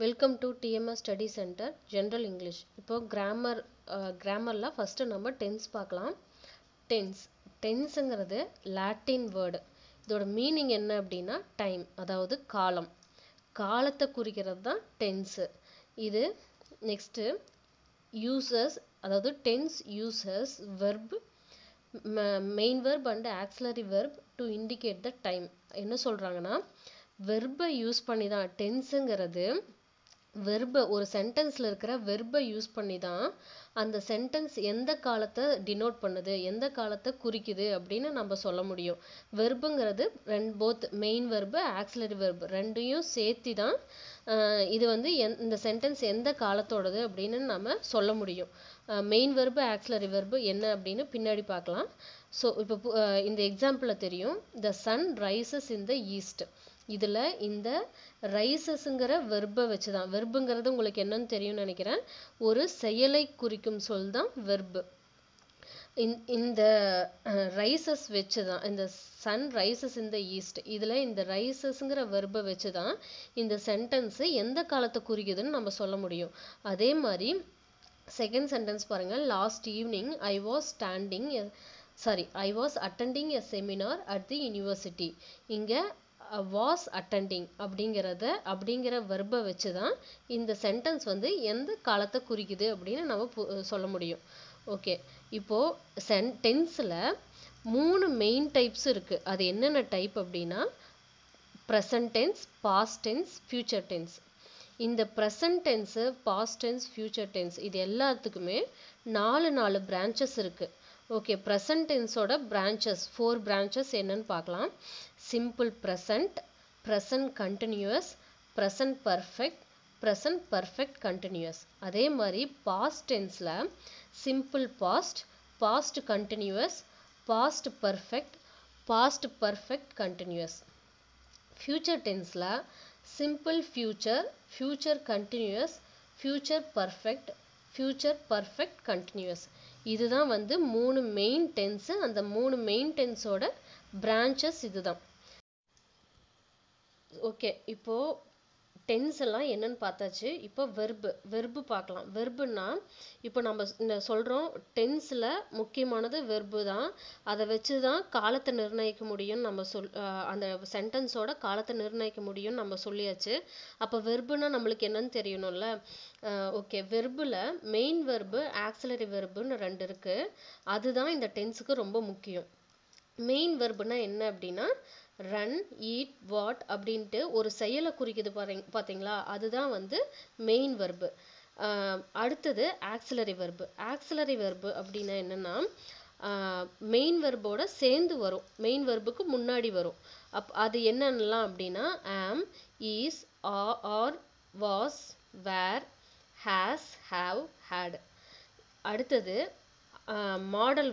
Welcome to TMS study center general English. இப்போ கிராமரில் first நம்ம டென்ஸ் பார்க்கலாம். டென்ஸுங்கிறது லாட்டின் வேர்டு. இதோட மீனிங் என்ன அப்படின்னா டைம், அதாவது காலத்தை குறிக்கிறது தான் டென்ஸு. இது நெக்ஸ்ட்டு யூசஸ், அதாவது tense uses verb, main verb and auxiliary verb to indicate the time. என்ன சொல்கிறாங்கன்னா வெர்பை யூஸ் பண்ணி தான் டென்ஸுங்கிறது ஒரு சென்டென்ஸில் இருக்கிற வெர்பை யூஸ் பண்ணி தான் அந்த சென்டென்ஸ் எந்த காலத்தை டினோட் பண்ணுது, எந்த காலத்தை குறிக்குது அப்படின்னு நம்ம சொல்ல முடியும். வெர்புங்கிறது both main verb auxiliary verb ரெண்டையும் சேர்த்து தான் இது வந்து இந்த சென்டென்ஸ் எந்த காலத்தோடது அப்படின்னு நம்ம சொல்ல முடியும். மெயின் வெர்பு ஆக்சிலரி வெர்பு என்ன அப்படின்னு பின்னாடி பார்க்கலாம். ஸோ இப்போ இந்த எக்ஸாம்பிளில் தெரியும், the sun rises in the east. இதில் இந்த ரைசஸ்ங்கிற வெர்பை வச்சு தான், வெர்புங்கிறது உங்களுக்கு என்னன்னு தெரியும்னு நினைக்கிறேன், ஒரு செயலை குறிக்கும் சொல் தான் வெர்பு. இந்த ரைசஸ் வச்சு தான், இந்த sun rises in the east, இதில் இந்த ரைசஸ்ங்கிற வெர்பை வச்சு தான் இந்த சென்டென்ஸு எந்த காலத்தை குறிக்குதுன்னு நம்ம சொல்ல முடியும். அதே மாதிரி செகண்ட் சென்டென்ஸ் பாருங்கள். Last evening I was attending a seminar at the university. இங்கே வாஸ் அட்டெண்டிங் அப்படிங்கிற வெர்பை வச்சு தான் இந்த சென்டென்ஸ் வந்து எந்த காலத்தை குறிக்குது அப்படின்னு நம்ம சொல்ல முடியும். ஓகே, இப்போது டென்ஸில் 3 மெயின் டைப்ஸ் இருக்குது. அது என்னென்ன டைப் அப்படின்னா present tense, past tense, future tense. இந்த present tense, past tense, future tense இது எல்லாத்துக்குமே 4 பிரான்ச்சஸ் இருக்குது. ஓகே, ப்ரெசன்ட் டென்ஸோட பிரான்ச்சஸ் 4 பிரான்ச்சஸ் என்னன்னு பார்க்கலாம். Simple present, present continuous, present perfect, present perfect continuous. அதே மாதிரி பாஸ்ட் டென்ஸில் simple past, past continuous, past perfect, past perfect continuous. Future டென்ஸில் simple future, future continuous, future perfect, future perfect continuous. இதுதான் வந்து 3 main tense. அந்த 3 main டென்ஸோட branches இதுதான். Okay, இப்போது tense எல்லாம் என்னன்னு பார்த்தாச்சு. இப்போ வெர்பு பார்க்கலாம். வெர்புன்னா இப்போ நம்ம சொல்கிறோம் டென்ஸில் முக்கியமானது வெர்பு தான். அதை வச்சு தான் காலத்தை நிர்ணயிக்க முடியும்னு நம்ம அந்த சென்டென்ஸோட காலத்தை நிர்ணயிக்க முடியும்னு நம்ம சொல்லியாச்சு. அப்போ வெர்புனா நம்மளுக்கு என்னன்னு தெரியணும்ல. ஓகே, வெர்பில் மெயின் வெர்பு ஆக்சிலரி வெர்புன்னு 2 இருக்குது. அதுதான் இந்த டென்ஸுக்கு ரொம்ப முக்கியம். மெயின் வெர்புனா என்ன அப்படின்னா ரன், ஈட், வாட் அப்படின்ட்டு ஒரு செயலை குறிக்குது பார்த்தீங்களா, அதுதான் வந்து மெயின் வெர்பு. அடுத்தது ஆக்சிலரி வெர்பு. ஆக்சிலரி வெர்பு அப்படின்னா என்னென்னா மெயின் வெர்போட சேர்ந்து வரும், மெயின் வெர்புக்கு முன்னாடி வரும். அது என்னென்னலாம் அப்படின்னா am, is, are, was, were, has, have, had. அடுத்தது மாடல்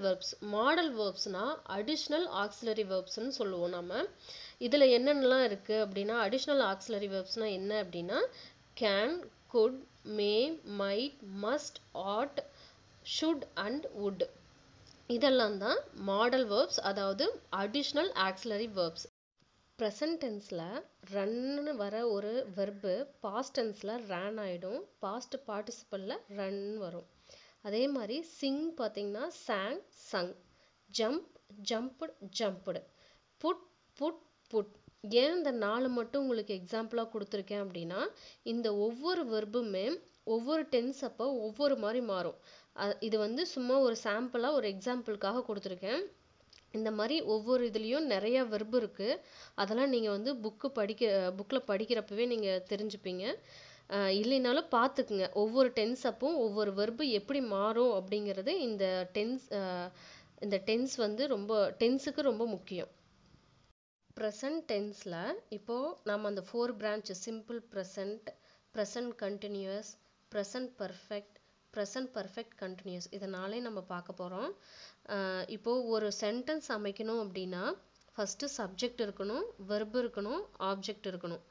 வேர்ப்ஸ்னா அடிஷ்னல் ஆக்சிலரி வேர்ப்ஸ்ன்னு சொல்லுவோம் நம்ம. இதில் என்னென்னலாம் இருக்குது அப்படின்னா அடிஷ்னல் ஆக்சிலரி வேர்ப்ஸ்னால் என்ன அப்படின்னா can, could, may, might, must, ought, should and would. இதெல்லாம் தான் மாடல் வேர்ப்ஸ், அதாவது அடிஷ்னல் ஆக்சிலரி வேர்ப்ஸ். ப்ரெசன்ட் டென்ஸில் ரன்னு வர ஒரு வெர்பு பாஸ்ட் டென்ஸில் ரன் ஆகிடும், பாஸ்ட் பார்ட்டிசிபலில் ரன் வரும். அதே மாதிரி சிங் பார்த்தீங்கன்னா sang, sung, jump, jumped, jumped, put, put. ஏன் இந்த 4 மட்டும் உங்களுக்கு எக்ஸாம்பிளாக கொடுத்துருக்கேன் அப்படின்னா இந்த ஒவ்வொரு வெர்புமே ஒவ்வொரு டென்ஸ் அப்போ ஒவ்வொரு மாதிரி மாறும். இது வந்து சும்மா ஒரு சாம்பிளாக ஒரு எக்ஸாம்பிளுக்காக கொடுத்துருக்கேன். இந்த மாதிரி ஒவ்வொரு இதுலேயும் நிறைய வெர்பு இருக்குது. அதெல்லாம் நீங்கள் வந்து புக்கில் படிக்கிறப்பவே நீங்கள் தெரிஞ்சுப்பீங்க. இல்லைனாலும் பார்த்துக்குங்க, ஒவ்வொரு டென்ஸ் அப்பவும் ஒவ்வொரு வெர்பு எப்படி மாறும் அப்படிங்கிறது இந்த டென்ஸ் வந்து டென்ஸுக்கு ரொம்ப முக்கியம். ப்ரெசன்ட் டென்ஸில் இப்போது நம்ம அந்த 4 branch simple present, present continuous, present perfect, present perfect continuous இதனாலே நம்ம பார்க்க போகிறோம். இப்போது ஒரு சென்டென்ஸ் அமைக்கணும் அப்படின்னா ஃபஸ்ட்டு சப்ஜெக்ட் இருக்கணும், வெர்பு இருக்கணும், ஆப்ஜெக்ட் இருக்கணும்.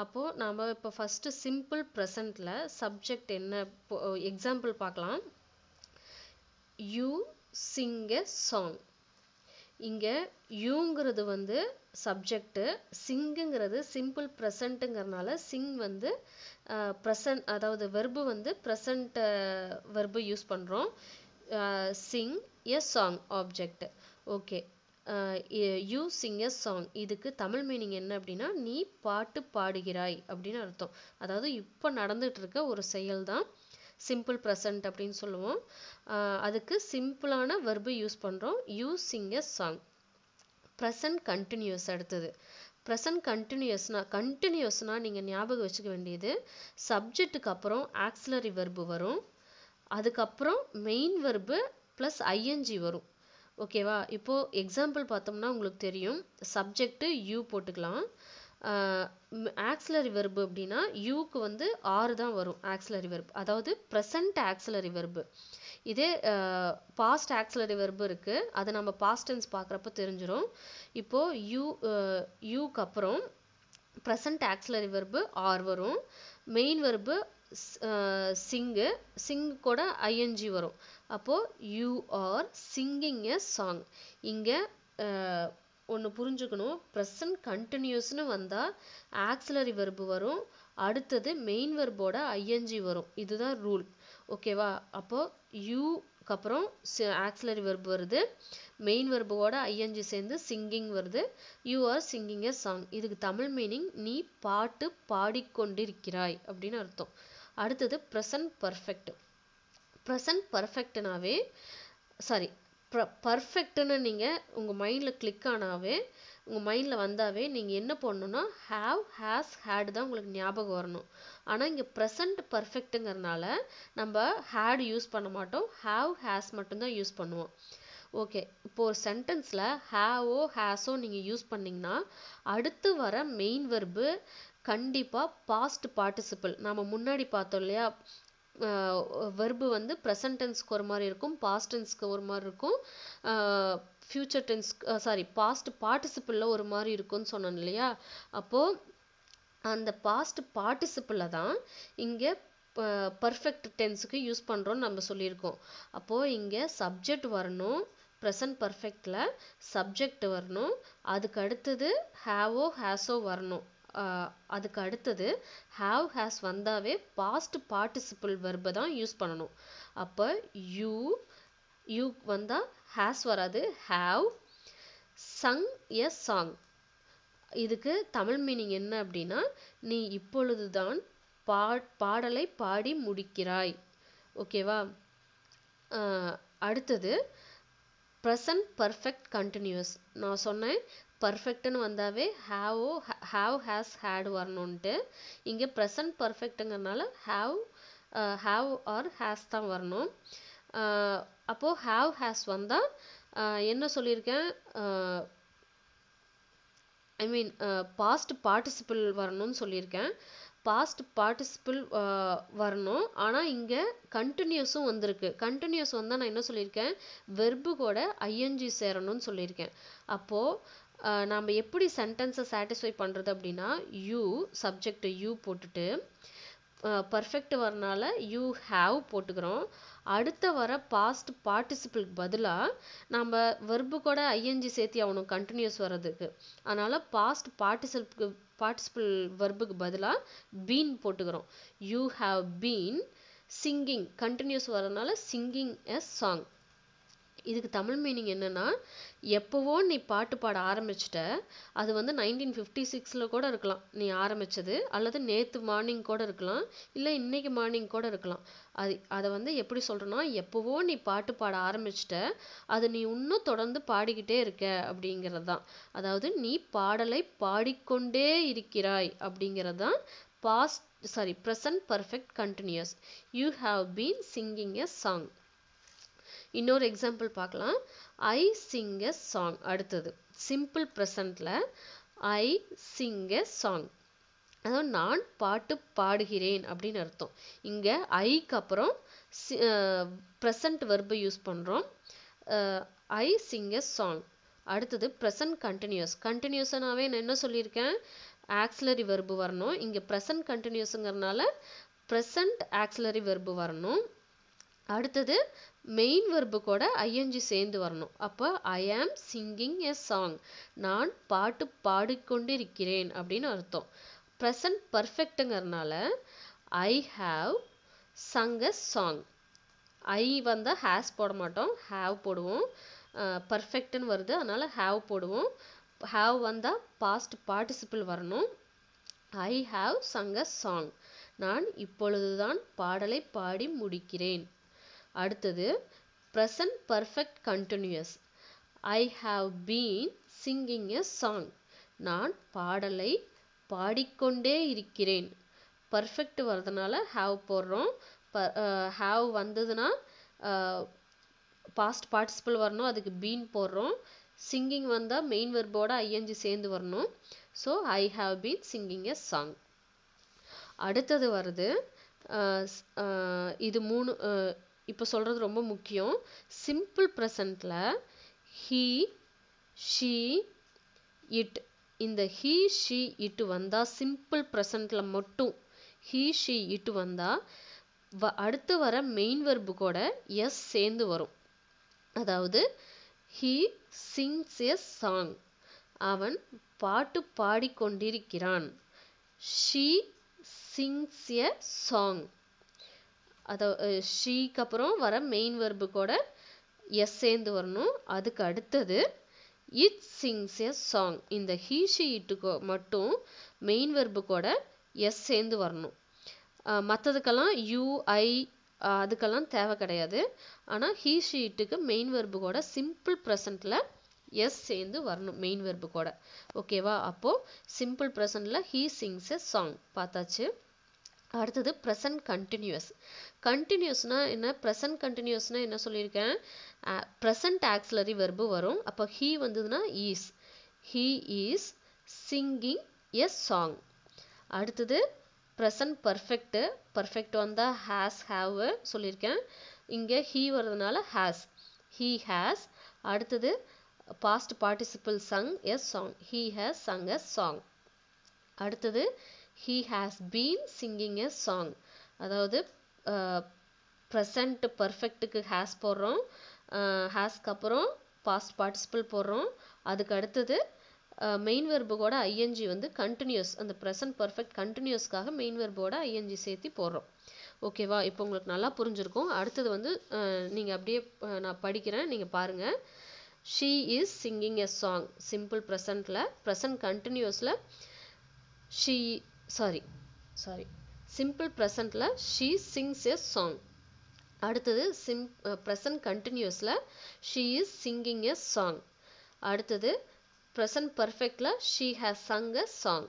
அப்போது நம்ம இப்போ ஃபஸ்ட்டு சிம்பிள் ப்ரெசண்ட்டில் சப்ஜெக்ட் என்ன, எக்ஸாம்பிள் பார்க்கலாம். You sing a song. இங்க யூங்கிறது வந்து சப்ஜெக்ட், சிங்குங்கிறது சிம்பிள் ப்ரெசண்ட்டுங்கிறனால சிங் வந்து ப்ரெசன்ட், அதாவது வெர்பு வந்து ப்ரெசன்ட் வெர்பு யூஸ் பண்ணுறோம். Sing a song object. Okay, you sing a song, இதுக்கு தமிழ் மீனிங் என்ன அப்படின்னா நீ பாட்டு பாடுகிறாய் அப்படின்னு அர்த்தம். அதாவது இப்போ நடந்துட்டு இருக்க ஒரு செயல் தான் சிம்பிள் ப்ரெசன்ட் அப்படின்னு சொல்லுவோம். அதுக்கு சிம்பிளான வெர்பு யூஸ் பண்ணுறோம். You sing a song. Present continuous. அடுத்தது ப்ரெசன்ட் கண்டினியூஸ்னா நீங்கள் ஞாபகம் வச்சுக்க வேண்டியது சப்ஜெக்ட்டுக்கு அப்புறம் ஆக்சிலரி வெர்பு வரும், அதுக்கப்புறம் மெயின் வெர்பு ப்ளஸ் ஐஎன்ஜி வரும். ஓகேவா? இப்போது எக்ஸாம்பிள் பார்த்தோம்னா உங்களுக்கு தெரியும். சப்ஜெக்ட்டு யூ போட்டுக்கலாம். ஆக்சிலரி வெர்பு அப்படின்னா யூக்கு வந்து ஆறு தான் வரும் ஆக்சிலரி வெர்பு, அதாவது ப்ரெசன்ட் ஆக்சிலரி வெர்பு. இதே பாஸ்ட் ஆக்சிலரி வெர்பு இருக்குது, அதை நம்ம பாஸ்ட் டென்ஸ் பார்க்குறப்ப தெரிஞ்சிடும். இப்போது யூக்கு அப்புறம் ப்ரெசன்ட் ஆக்சிலரி வெர்பு ஆர் வரும், மெயின் வெர்பு சிங்கு கூட ஐஎன்ஜி வரும். அப்போது you are singing a song. இங்கே ஒன்று புரிஞ்சுக்கணும், ப்ரெசன்ட் கண்டினியூஸ்னு வந்தால் ஆக்சிலரி வெர்பு வரும், அடுத்தது மெயின் வெர்போட ஐஎன்ஜி வரும். இதுதான் ரூல். ஓகேவா? அப்போது யூக்கு அப்புறம் ஆக்சிலரி வெர்பு வருது, மெயின் வெர்போட ஐஎன்ஜி சேர்ந்து சிங்கிங் வருது. You are singing a song. இதுக்கு தமிழ் மீனிங் நீ பாட்டு பாடிக்கொண்டிருக்கிறாய் அப்படின்னு அர்த்தம். அடுத்தது ப்ரெசன்ட் பர்ஃபெக்ட். ப்ரெசன்ட் பர்ஃபெக்ட்னாவே பர்ஃபெக்ட்னு நீங்கள் உங்கள் மைண்டில் கிளிக் ஆனாவே, உங்கள் மைண்டில் வந்தாவே நீங்கள் என்ன பண்ணணும்னா ஹாவ், ஹேஸ், ஹேட் தான் உங்களுக்கு ஞாபகம் வரணும். ஆனால் இங்கே ப்ரெசன்ட் பர்ஃபெக்ட்டுங்கிறனால நம்ம ஹேட் யூஸ் பண்ண மாட்டோம், ஹாவ், ஹேஸ் மட்டும்தான் யூஸ் பண்ணுவோம். ஓகே, இப்போ ஒரு சென்டென்ஸில் ஹேவோ ஹேஸோ நீங்கள் யூஸ் பண்ணிங்கன்னா அடுத்து வர மெயின் வெர்பு கண்டிப்பாக பாஸ்ட் பார்ட்டிசிபிள். நம்ம முன்னாடி பார்த்தோம் இல்லையா, வெர்பு வந்து ப்ரெசன்ட் டென்ஸ்க்கு ஒரு மாதிரி இருக்கும், பாஸ்ட் டென்ஸ்க்கு ஒரு மாதிரி இருக்கும், ஃபியூச்சர் டென்ஸ் பாஸ்ட் பார்ட்டிசிபிளில் ஒரு மாதிரி இருக்கும்னு சொன்னோம் இல்லையா. அப்போது அந்த பாஸ்ட் பார்ட்டிசிபிளில் தான் இங்கே பர்ஃபெக்ட் டென்ஸுக்கு யூஸ் பண்ணுறோன்னு நம்ம சொல்லியிருக்கோம். அப்போது இங்கே சப்ஜெக்ட் வரணும், ப்ரெசன்ட் பர்ஃபெக்டில் சப்ஜெக்ட் வரணும், அதுக்கு அடுத்தது ஹேவோ ஹேஸோ வரணும், அதுக்கு அடுத்தது ஹாவ் ஹேஸ் வந்தாவே பாஸ்ட் பார்ட்டிசிபிள் வெர்பை தான் யூஸ் பண்ணணும். அப்போ யூ வந்தால் ஹேஸ் வராது, ஹாவ். சங் எ சாங், இதுக்கு தமிழ் மீனிங் என்ன அப்படின்னா நீ இப்பொழுதுதான் பாடலை பாடி முடிக்கிறாய். ஓகேவா? அடுத்தது ப்ரெசன்ட் பர்ஃபெக்ட் கண்டினியூஸ். நான் சொன்னேன் பர்ஃபெக்ட்னு வந்தாவே ஹாவ், ஹேஸ், ஹேட் வரணுன்ட்டு. இங்கே ப்ரெசன்ட் பர்ஃபெக்ட்டுங்கிறனால ஹாவ் ஆர் ஹேஸ் தான் வரணும். அப்போது ஹாவ் ஹேஸ் வந்தால் என்ன சொல்லியிருக்கேன், பாஸ்ட் பார்ட்டிசிபிள் வரணும்னு சொல்லியிருக்கேன். பாஸ்ட் பார்ட்டிசிபிள் வரணும், ஆனால் இங்கே கண்டினியூஸும் வந்திருக்கு. கண்டினியூஸ் வந்தால் நான் என்ன சொல்லியிருக்கேன், வெர்பு கூட ஐஎன்ஜி சேரணும்னு சொல்லியிருக்கேன். அப்போது நாம் எப்படி சென்டென்ஸை சாட்டிஸ்ஃபை பண்ணுறது அப்படின்னா யூ சப்ஜெக்ட் யூ போட்டுட்டு பர்ஃபெக்ட் வரனால யூ ஹாவ் போட்டுக்கிறோம். அடுத்த வர பாஸ்ட் பார்ட்டிசிபிளுக்கு பதிலாக நம்ம வெர்பு கூட ஐஎன்ஜி சேர்த்தி ஆகணும் கண்டினியூஸ் வர்றதுக்கு. அதனால் பாஸ்ட் பார்ட்டிசிபிள் வெர்புக்கு பதிலாக பீன் போட்டுக்கிறோம். You have been singing, continuous வரதுனால சிங்கிங் எ சாங். இதுக்கு தமிழ் மீனிங் என்னென்னா எப்போவோ நீ பாட்டு பாட ஆரம்பிச்சிட்ட, அது வந்து 1956 கூட இருக்கலாம் நீ ஆரம்பித்தது, அல்லது நேற்று மார்னிங் கூட இருக்கலாம், இல்லை இன்னைக்கு மார்னிங் கூட இருக்கலாம். அதை வந்து எப்படி சொல்கிறேன்னா எப்போவோ நீ பாட்டு பாட ஆரம்பிச்சிட்ட, அது நீ இன்னும் தொடர்ந்து பாடிக்கிட்டே இருக்க அப்படிங்கிறது தான். அதாவது நீ பாடலை பாடிக்கொண்டே இருக்கிறாய் அப்படிங்கிறது தான் present perfect continuous. You have been singing a song. இன்னொரு எக்ஸாம்பிள் பார்க்கலாம். I sing a song. அடுத்தது சிம்பிள் ப்ரெசண்ட்டில் ஐ சிங் எ சாங், அதாவது நான் பாட்டு பாடுகிறேன் அப்படின்னு அர்த்தம். இங்கே ஐக்கு அப்புறம் ப்ரெசன்ட் வெர்பை யூஸ் பண்ணுறோம். ஐ சிங் எ சாங். அடுத்தது ப்ரெசன்ட் கண்டினியூஸனாவே நான் என்ன சொல்லியிருக்கேன், ஆக்சிலரி வெர்பு வரணும். இங்கே ப்ரெசன்ட் கண்டினியூஸுங்கிறதுனால ப்ரெசன்ட் ஆக்சிலரி வெர்பு வரணும். அடுத்தது மெயின் வெர்பு கூட ஐஎன்ஜி சேர்ந்து வரணும். அப்போ ஐ ஆம் சிங்கிங் எ சாங், நான் பாட்டு பாடிக்கொண்டிருக்கிறேன் அப்படின்னு அர்த்தம். ப்ரெசன்ட் பர்ஃபெக்ட்டுங்கிறதுனால I have sung a song. I வந்தால் ஹேஸ் போட மாட்டோம், ஹாவ் போடுவோம். பர்ஃபெக்ட்னு வருது, அதனால் ஹாவ் போடுவோம். ஹாவ் வந்தால் பாஸ்ட் பார்ட்டிசிபிள் வரணும். I have sung a song, நான் இப்பொழுதுதான் பாடலை பாடி முடிக்கிறேன். அடுத்தது present perfect continuous. I have been singing a song, நான் பாடலை பாடிக்கொண்டே இருக்கிறேன். பர்ஃபெக்ட் வரதுனால ஹாவ் போடுறோம். ஹாவ் வந்ததுன்னா பாஸ்ட் பார்ட்டிசிபிள் வரணும், அதுக்கு பீன் போடுறோம். சிங்கிங் வந்தால் மெயின் வெர்போட ஐஎன்ஜி சேர்ந்து வரணும். So I have been singing a song. அடுத்தது வருது இது மூணு இப்போ சொல்கிறது ரொம்ப முக்கியம். சிம்பிள் ப்ரெசண்ட்டில் ஹீ, ஷீ, இட், இந்த ஹீ, ஷீ, இட் வந்தால் சிம்பிள் ப்ரெசண்ட்டில் மட்டும் ஹீ, ஷீ, இட் வந்தால் அடுத்து வர மெயின் வெர்பு கூட எஸ் சேர்ந்து வரும். அதாவது ஹீ சிங்ஸ் எ சாங், அவன் பாட்டு பாடிக்கொண்டிருக்கிறான். ஷீ சிங்ஸ் எ சாங், ஷீக்கு அப்புறம் வர மெயின் வெர்பு கூட எஸ் சேர்ந்து வரணும். அதுக்கு அடுத்தது இட் சிங்ஸ் எ சாங், இந்த ஹீ ஷீ இட்டுக்கு மட்டும் மெயின் வெர்பு கூட எஸ் சேர்ந்து வரணும். மற்றதுக்கெல்லாம் யூ, ஐ அதுக்கெல்லாம் தேவை கிடையாது. ஆனால் ஹீ ஷீ இட்டுக்கு மெயின் வெர்பு கூட சிம்பிள் ப்ரெசண்ட்டில் எஸ் சேர்ந்து வரணும் மெயின் வெர்பு கூட. ஓகேவா? அப்போது சிம்பிள் ப்ரெசண்ட்டில் ஹீ சிங்ஸ் எ சாங் பார்த்தாச்சு. அடுத்தது ப்ரெசன்ட் கண்டினியூஸ். கண்டினியூஸ்னால் என்ன? ப்ரெசன்ட் கண்டினியூஸ்னால் என்ன சொல்லியிருக்கேன்? ப்ரெசன்ட் ஆக்சிலரி வெர்பு வரும். அப்போ ஹீ வந்ததுன்னா is, he is singing a song. அடுத்தது ப்ரெசன்ட் பர்ஃபெக்ட்டு. பர்ஃபெக்ட் வந்தால் ஹேஸ், ஹாவ் சொல்லியிருக்கேன். இங்கே ஹீ வர்றதுனால ஹேஸ், ஹீ ஹேஸ். அடுத்தது past participle sung a song, he has sung a song. அடுத்தது he has been singing a song, அதாவது present பர்ஃபெக்ட்டுக்கு has போடுறோம், ஹேஸ்க்கு அப்புறம் பாஸ்ட் பார்ட்டிசிபிள் போடுறோம். அதுக்கு அடுத்தது மெயின் வெர்போட ஐஎன்ஜி வந்து கண்டினியூஸ், அந்த ப்ரெசன்ட் பர்ஃபெக்ட் கண்டினியூஸ்க்காக மெயின் வெர்போட ஐஎன்ஜி சேர்த்து போடுறோம். ஓகேவா? இப்போ உங்களுக்கு நல்லா புரிஞ்சிருக்கும். அடுத்தது வந்து நீங்கள் அப்படியே நான் படிக்கிறேன், நீங்கள் பாருங்கள். she is singing a song simple ப்ரெசண்ட்டில். ப்ரெசன்ட் கண்டினியூஸில் சிம்பிள் ப்ரெசண்ட்டில் she sings a song. அடுத்தது ப்ரெசன்ட் கண்டினியூஸில் she is singing a song. அடுத்தது ப்ரெசன்ட் பர்ஃபெக்டில் she has sung a song.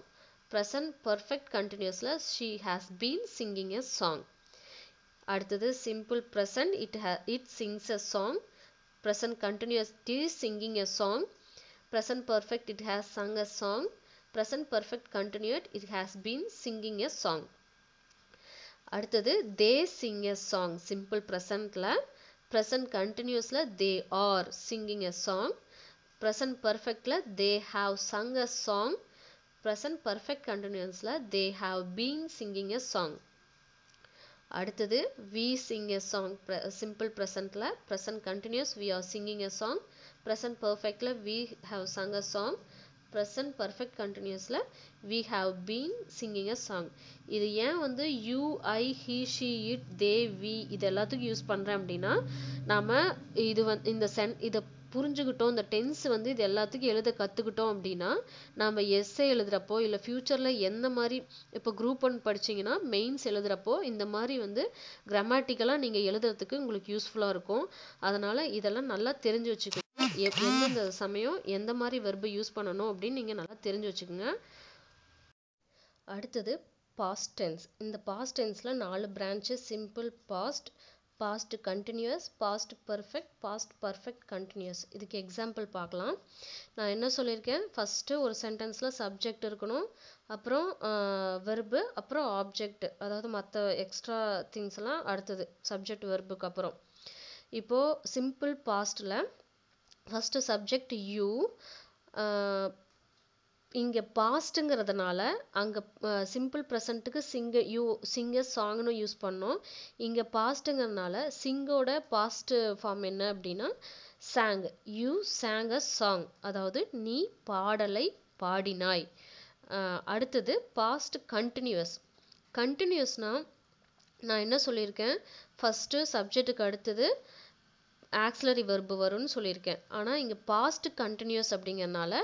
Present perfect கண்டினியூஸில் she has been singing a song. அடுத்தது simple present it sings a song. Present continuous it is singing a song. Present perfect it has sung a song. Present perfect continued it has been singing a song. அடுத்தது they sing a song simple presentல. present continuousல they are singing a song. present perfectல they have sung a song. present perfect continuousல they have been singing a song. அடுத்தது we sing a song simple presentல. present continuous we are singing a song. present perfectல we have sung a song. present perfect continuousல we have been singing a song. இது ஏன் வந்து you, I, he, she, it, they, we இது எல்லாத்துக்கும் use பண்ணுறேன் அப்படின்னா, நாம் இதை புரிஞ்சுக்கிட்டோம், இந்த டென்ஸ் வந்து இது எல்லாத்துக்கும் எழுத கற்றுக்கிட்டோம் அப்படின்னா, நாம் எஸ்ஸே எழுதுகிறப்போ இல்லை ஃப்யூச்சரில் எந்த மாதிரி இப்போ குரூப் 1 படிச்சிங்கன்னா மெயின்ஸ் எழுதுகிறப்போ இந்த மாதிரி வந்து கிராமட்டிக்கலாக நீங்கள் எழுதுறதுக்கு உங்களுக்கு யூஸ்ஃபுல்லாக இருக்கும். அதனால் இதெல்லாம் நல்லா தெரிஞ்சு வச்சுக்கோங்க. எந்தெந்த சமயம் எந்த மாதிரி வெர்பு யூஸ் பண்ணணும் அப்படின்னு நீங்கள் நல்லா தெரிஞ்சு வச்சுக்கோங்க. அடுத்தது பாஸ்ட் டென்ஸ். இந்த பாஸ்ட் டென்ஸில் 4 branch: simple past, past continuous, past perfect, past perfect continuous. இதுக்கு எக்ஸாம்பிள் பார்க்கலாம். நான் என்ன சொல்லியிருக்கேன், ஃபஸ்ட்டு ஒரு சென்டென்ஸில் சப்ஜெக்ட் இருக்கணும், அப்புறம் வெர்பு, அப்புறம் ஆப்ஜெக்ட், அதாவது மற்ற எக்ஸ்ட்ரா திங்ஸ் எல்லாம் அடுத்தது சப்ஜெக்ட் வெர்புக்கு அப்புறம். இப்போது சிம்பிள் பாஸ்ட்டில் ஃபஸ்ட்டு சப்ஜெக்ட் யூ, இங்க பாஸ்ட்ங்கிறதுனால அங்க சிம்பிள் ப்ரெசண்ட்டுக்கு சிங்க சாங்னு யூஸ் பண்ணோம். இங்க பாஸ்ட்ங்கிறதுனால சிங்கோட பாஸ்ட் ஃபார்ம் என்ன அப்படின்னா sang. You sang a song, அதாவது நீ பாடலை பாடினாய். அடுத்தது பாஸ்ட் கண்டினியூஸ். கண்டினியூஸ்னா நான் என்ன சொல்லியிருக்கேன், ஃபர்ஸ்ட் சப்ஜெக்ட்டுக்கு அடுத்தது ஆக்சிலரி வெர்பு வரும்னு சொல்லியிருக்கேன். ஆனால் இங்கே பாஸ்ட் கண்டினியூஸ் அப்படிங்கிறனால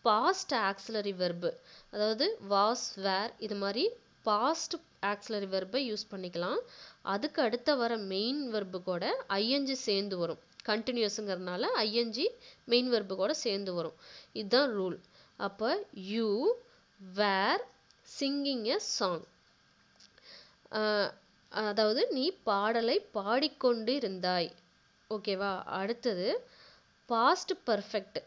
பாஸ்ட் ஆக்சிலரி வெர்பு, அதாவது வாஸ் வேர் இது மாதிரி பாஸ்ட் ஆக்சிலரி வெர்பை யூஸ் பண்ணிக்கலாம். அதுக்கு அடுத்த வர மெயின் வெர்பு கூட ஐஎன்ஜி சேர்ந்து வரும். கண்டினியூஸுங்கிறதுனால ஐஎன்ஜி மெயின் வெர்பு கூட சேர்ந்து வரும். இதுதான் ரூல். அப்போ you were singing a song, அதாவது நீ பாடலை பாடிக்கொண்டு இருந்தாய். ஓகேவா? அடுத்தது பாஸ்ட் பர்ஃபெக்ட்.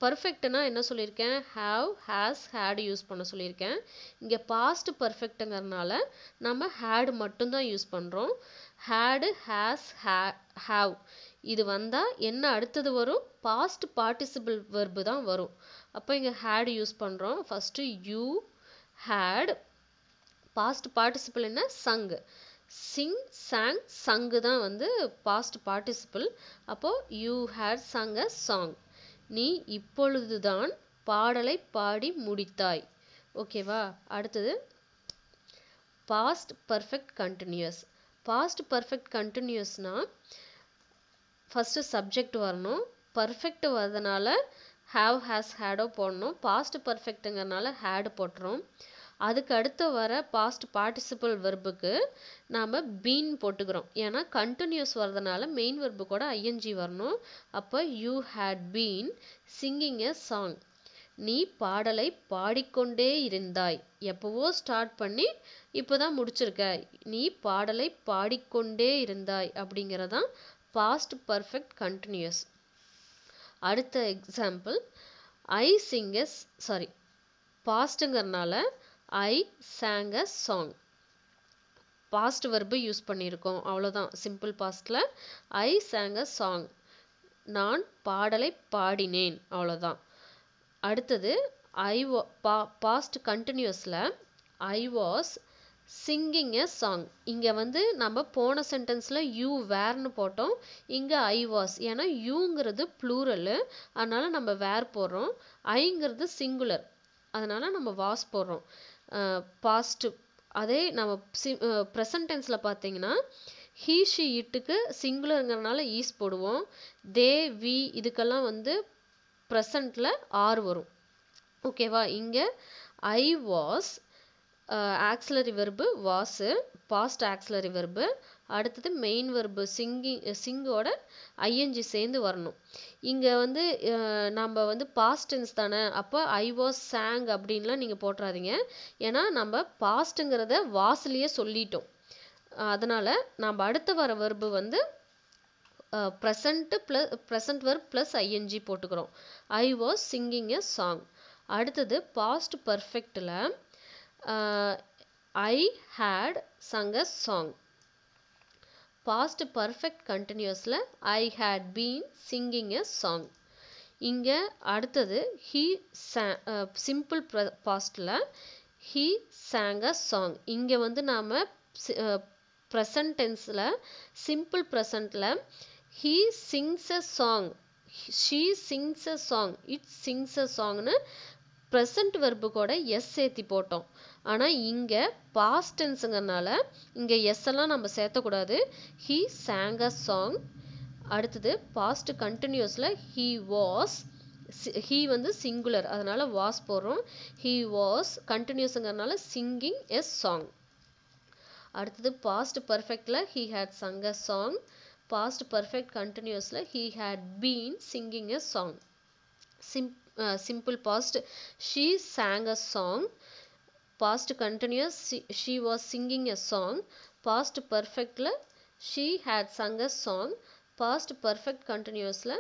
பர்ஃபெக்ட்னா என்ன சொல்லியிருக்கேன், ஹாவ் ஹேஸ் ஹேட் யூஸ் பண்ண சொல்லியிருக்கேன். இங்கே பாஸ்ட் பர்ஃபெக்ட்டுங்கிறதுனால நம்ம ஹேட் மட்டும்தான் யூஸ் பண்ணுறோம். ஹேடு ஹேஸ் ஹாவ் இது வந்தால் என்ன அடுத்தது வரும், பாஸ்ட் பார்ட்டிசிபிள் வெர்பு தான் வரும். அப்போ இங்கே ஹேட் யூஸ் பண்ணுறோம். First you had, past participle என்ன சங், சிங் சாங் சங்கு தான் வந்து பாஸ்ட் பார்ட்டிசிபிள். அப்போ you had sung a song, நீ இப்பொழுதுதான் பாடலை பாடி முடித்தாய். ஓகேவா? அடுத்தது past perfect continuous. Past perfect கண்டினியூஸ்னா ஃபர்ஸ்ட் சப்ஜெக்ட் வரணும். பர்ஃபெக்ட் வரதுனால ஹாவ் ஹேஸ் ஹேடோ போடணும். பாஸ்ட் பர்ஃபெக்ட்டுங்கிறதுனால ஹேடு போட்டுரும். அதுக்கு அடுத்து வர பாஸ்ட் பார்ட்டிசிபிள் வெர்புக்கு நாம் பீன் போட்டுக்கிறோம். ஏன்னா கண்டினியூஸ் வரதுனால மெயின் வெர்பு கூட ஐஎன்ஜி வரணும். அப்போ you had been singing a song, நீ பாடலை பாடிக்கொண்டே இருந்தாய். எப்போவோ ஸ்டார்ட் பண்ணி இப்போதான் முடிச்சிருக்க, நீ பாடலை பாடிக்கொண்டே இருந்தாய் அப்படிங்கிறதான் பாஸ்ட் பர்ஃபெக்ட் கண்டினியூஸ். அடுத்த example, I sing a sorry பாஸ்ட்டுங்கிறதுனால I sang a song. Past verb use பண்ணியிருக்கோம், அவ்வளோதான். சிம்பிள் பாஸ்டில் ஐ sang a song, நான் பாடலை பாடினேன், அவ்வளோதான். அடுத்தது பாஸ்ட் கண்டினியூஸில் I was singing a song. இங்கே வந்து நம்ம போன சென்டென்ஸில் யூ வேர்னு போட்டோம். இங்கே ஐ வாஸ், ஏன்னா யூங்கிறது ப்ளூரலு, அதனால் நம்ம வேர் போடுறோம். ஐங்கிறது சிங்குலர், அதனால் நம்ம வாஸ் போடுறோம். பாஸ்ட் அதே நம்ம ப்ரெசன்ட் டென்ஸில் பார்த்தீங்கன்னா ஹீ ஷி இட்டுக்கு சிங்குலருங்கிறனால ஈஸ் போடுவோம். தே வி இதுக்கெல்லாம் வந்து ப்ரெசண்ட்டில் ஆர் வரும். ஓகேவா? இங்கே I was auxiliary verb was, past auxiliary verb. அடுத்தது மெயின் வெர்பு சிங்கோட ஐஎன்ஜி சேர்ந்து வரணும். இங்கே வந்து நம்ம வந்து பாஸ்ட் டென்ஸ் தானே, அப்போ ஐ வாஸ் சாங் அப்படின்லாம் நீங்கள் போட்டுறாதீங்க. ஏன்னா நம்ம பாஸ்ட்டுங்கிறத வாஸ்லேயே சொல்லிட்டோம். அதனால் நம்ம அடுத்த வர வெர்பு வந்து ப்ரெசண்ட் வெர்ப் ப்ளஸ் ஐஎன்ஜி போட்டுக்கிறோம். I was singing a song. அடுத்தது பாஸ்ட் பர்ஃபெக்டில் I had sung a song. Past perfect கண்டினியூஸில் I had been singing a song. இங்கே அடுத்தது ஹீ சிம்பிள் பாஸ்டில் ஹீ sang a song. இங்கே வந்து நாம் ப்ரெசன்ட் டென்ஸில் சிம்பிள் ப்ரெசண்ட்டில் he sings a song, she sings a song, it sings a சாங்னு ப்ரெசண்ட் வெர்பு கூட எஸ் சேர்த்தி போட்டோம். ஆனால் இங்கே பாஸ்ட் டென்ஸுங்கிறனால இங்கே எஸ் எல்லாம் நம்ம சேர்த்தக்கூடாது. He sang a song. அடுத்தது பாஸ்ட் கண்டினியூஸில் ஹீ வாஸ், ஹீ வந்து சிங்குலர் அதனால் வாஸ் போடுறோம். ஹீ வாஸ் கண்டினியூஸுங்கிறனால சிங்கிங் எ சாங். அடுத்தது பாஸ்ட் பர்ஃபெக்டில் he had sung a song. Past perfect கண்டினியூஸில் he had been singing a song. Simple past she sang a song. Past continuous she was singing a song. Past பர்ஃபெக்டில் she had sung a song. Past perfect கண்டினியூஸில்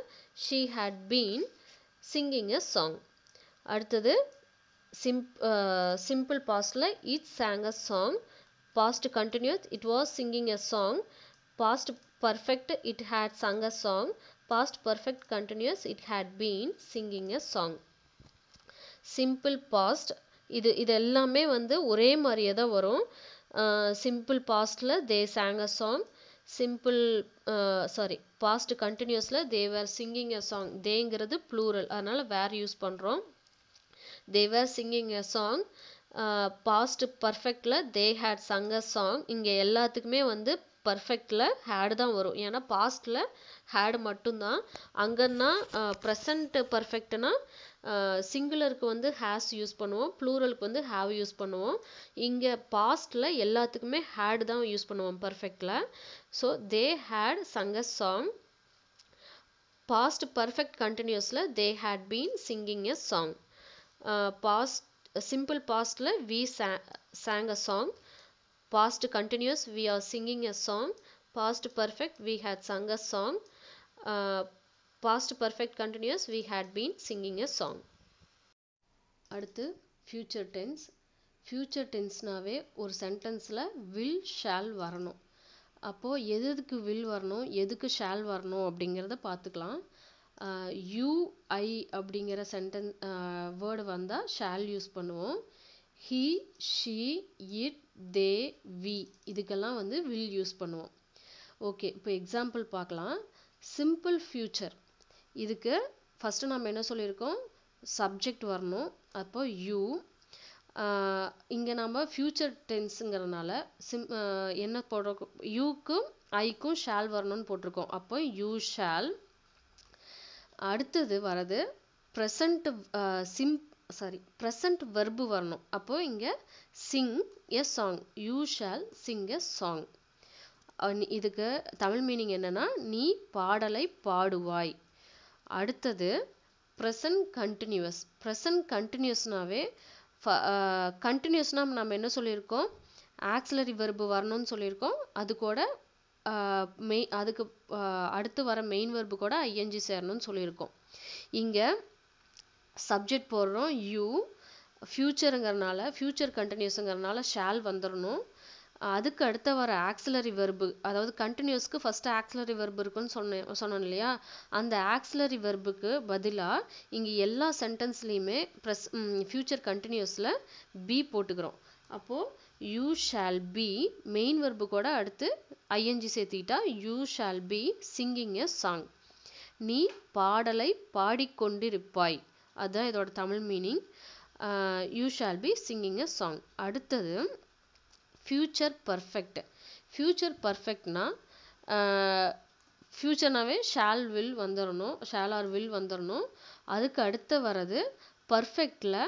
she had been singing a song. அடுத்தது simple பாஸ்டில் it sang a song. Past continuous it was singing a song. Past perfect it had sung a song. Past perfect continuous it had been singing a song. Simple past இது எல்லாமே வந்து ஒரே மாதிரியே தான் வரும். Simple பாஸ்டில் they sang a song, simple past கண்டினியூஸில் they were singing a song. தேங்கிறது ப்ளூரல், அதனால வேர் யூஸ் பண்ணுறோம். they were singing a song. past perfectல they had sung a song. இங்கே எல்லாத்துக்குமே வந்து பர்ஃபெக்டில் had தான் வரும், ஏன்னா பாஸ்டில் had மட்டும்தான். அங்கன்னா ப்ரெசண்ட் பர்ஃபெக்ட்னா சிங்குலருக்கு வந்து ஹேஸ் யூஸ் பண்ணுவோம், ப்ளூரலுக்கு வந்து ஹாவ் யூஸ் பண்ணுவோம். இங்கே பாஸ்டில் எல்லாத்துக்குமே had தான் யூஸ் பண்ணுவோம் பர்ஃபெக்டில். So they had sung a song. Past perfect கண்டினியூஸில் they had been singing a song. simple pastல we sang a song. past continuous we are singing a song. past perfect we had sung a song. past perfect continuous we had been singing a song. அடுத்து future tense. future tenseனாவே ஒரு சென்டென்ஸில் will shall வரணும். அப்போது எதுக்கு will வரணும், எதுக்கு shall வரணும் அப்படிங்கிறத பார்த்துக்கலாம். யூ ஐ அப்படிங்கிற வேர்டு வந்தால் ஷால் யூஸ் பண்ணுவோம். He she it they we இதுக்கெல்லாம் வந்து வில் யூஸ் பண்ணுவோம். ஓகே, இப்போ எக்ஸாம்பிள் பார்க்கலாம். சிம்பிள் ஃபியூச்சர், இதுக்கு ஃபஸ்ட்டு நம்ம என்ன சொல்லியிருக்கோம், சப்ஜெக்ட் வரணும். அப்போ யூ, இங்கே நம்ம ஃபியூச்சர் டென்ஸுங்கிறதுனால என்ன போட்டிருக்கோம், யூக்கும் ஐக்கும் ஷால் வரணும்னு போட்டிருக்கோம். அப்போ யூ ஷால். அடுத்தது வரது ப்ரெசண்ட் ப்ரெசண்ட் வெர்பு வரணும். அப்போ இங்கே Singh a song, you shawl sing a song. இதுக்கு தமிழ் மீனிங் என்னன்னா, நீ பாடலை பாடுவாய். அடுத்தது ப்ரெசண்ட் கண்டினியூஸ். ப்ரெசண்ட் கண்டினியூஸ்னாவே கண்டினியூஸ்னால் நம்ம என்ன சொல்லியிருக்கோம், ஆக்சிலரி வெர்பு வரணும்னு சொல்லியிருக்கோம். அது கூட அதுக்கு அடுத்து வர மெயின் வெர்பு கூட ஐஎன்ஜி சேரணும்னு சொல்லியிருக்கோம். இங்கே சப்ஜெக்ட் போடுறோம் யூ, ஃபியூச்சருங்கிறனால ஃபியூச்சர் கண்டினியூஸுங்கிறனால ஷால் வந்துடணும். அதுக்கு அடுத்த வர ஆக்சிலரி வெர்பு, அதாவது கண்டினியூஸ்க்கு ஃபஸ்ட்டு ஆக்சிலரி வெர்பு இருக்குன்னு சொன்னோம் இல்லையா, அந்த ஆக்சிலரி வெர்புக்கு பதிலாக இங்கே எல்லா சென்டென்ஸ்லேயுமே ஃபியூச்சர் கண்டினியூஸில் பி போட்டுக்கிறோம். அப்போது you shall be main verb கூட அடுத்து ஐஎன்ஜி சேர்த்திட்டா you shall be singing a song. நீ பாடலை பாடிக்கொண்டிருப்பாய், அதுதான் இதோட தமிழ் meaning. You shall be singing a song. அடுத்தது ஃபியூச்சர் பர்ஃபெக்ட். ஃபியூச்சர் பர்ஃபெக்ட்னா ஃபியூச்சர்னாவே ஷால் வில் வந்துடணும், ஷால் ஆர் வில் வந்துடணும். அதுக்கு அடுத்து வர்றது பர்ஃபெக்டில்